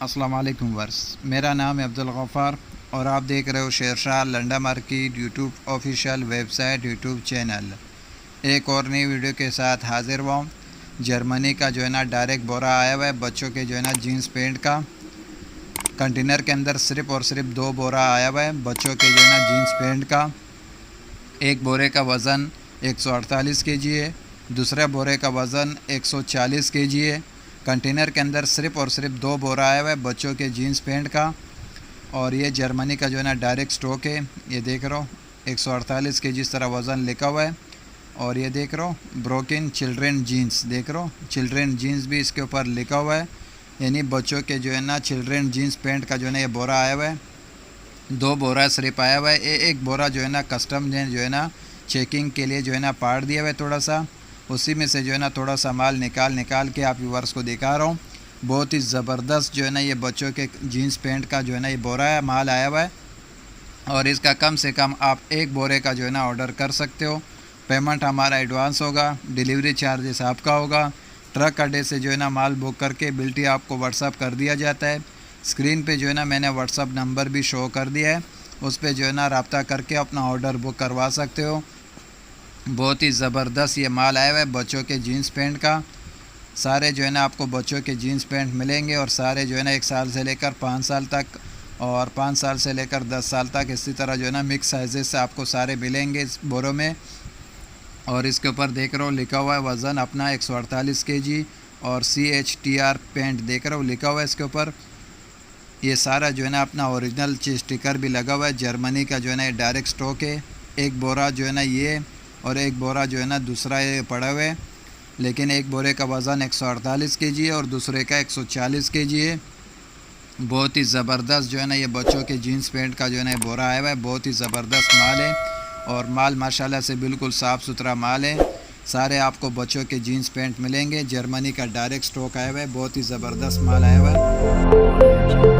अस्सलाम वालेकुम वर्स, मेरा नाम है अब्दुल गफ़ार और आप देख रहे हो Shershah Landa market YouTube official website YouTube channel. एक और नई वीडियो के साथ हाजिर हुआ हूँ। जर्मनी का जो है ना डायरेक्ट बोरा आया हुआ है बच्चों के जो है ना जीन्स पैंट का। कंटेनर के अंदर सिर्फ़ और सिर्फ 2 बोरा आया हुआ है बच्चों के जो है ना जीन्स पैंट का। एक बोरे का वज़न 148 kg है, दूसरे बोरे का वज़न 140 kg है। कंटेनर के अंदर सिर्फ़ और सिर्फ 2 बोरा आया हुआ है बच्चों के जीन्स पैंट का। और ये जर्मनी का जो है ना डायरेक्ट स्टॉक है। ये देख रहे हो 148 kg इस तरह वज़न लिखा हुआ है। और ये देख रहे हो ब्रोकन चिल्ड्रेन जीन्स, देख रहे हो चिल्ड्रेन जीन्स भी इसके ऊपर लिखा हुआ है। यानी बच्चों के जो है ना चिल्ड्रेन जीन्स पैंट का जो है ना ये बोरा आया हुआ है। 2 बोरा सिर्फ आया हुआ है। एक बोरा जो है ना कस्टम ने जो है ना चेकिंग के लिए जो है ना पार दिया हुआ है थोड़ा सा, उसी में से जो है ना थोड़ा सा माल निकाल के आप व्यूअर्स को दिखा रहा हूँ। बहुत ही ज़बरदस्त जो है ना ये बच्चों के जीन्स पैंट का जो है ना ये बोरा है, माल आया हुआ है। और इसका कम से कम आप 1 बोरे का जो है ना ऑर्डर कर सकते हो। पेमेंट हमारा एडवांस होगा, डिलीवरी चार्जेस आपका होगा। ट्रक अड्डे से जो है ना माल बुक करके बिल्टी आपको व्हाट्सअप कर दिया जाता है। स्क्रीन पे जो है ना मैंने व्हाट्सअप नंबर भी शो कर दिया है, उस पर जो है ना रब्ता करके अपना ऑर्डर बुक करवा सकते हो। बहुत ही ज़बरदस्त ये माल आया हुआ है बच्चों के जीन्स पैंट का। सारे जो है ना आपको बच्चों के जीन्स पैंट मिलेंगे और सारे जो है ना 1 साल से लेकर 5 साल तक और 5 साल से लेकर 10 साल तक इसी तरह जो है ना मिक्स साइजेस से आपको सारे मिलेंगे इस बोरों में। और इसके ऊपर देख रहे हो लिखा हुआ है वज़न अपना 148 kg और CHTR पेंट देख रहे हो लिखा हुआ है इसके ऊपर। ये सारा जो है ना अपना ओरिजिनल स्टिकर भी लगा हुआ है। जर्मनी का जो है ना ये डायरेक्ट स्टॉक है। एक बोरा जो है ना ये और एक बोरा जो है ना दूसरा ये पड़ा हुआ है, लेकिन एक बोरे का वज़न 148 kg है और दूसरे का 140 kg है। बहुत ही ज़बरदस्त जो है ना ये बच्चों के जीन्स पैंट का जो है ना बोरा आया हुआ है। बहुत ही ज़बरदस्त माल है और माल माशाल्लाह से बिल्कुल साफ़ सुथरा माल है। सारे आपको बच्चों के जीन्स पैंट मिलेंगे। जर्मनी का डायरेक्ट स्टॉक आया हुआ है। बहुत ही ज़बरदस्त माल आया हुआ है।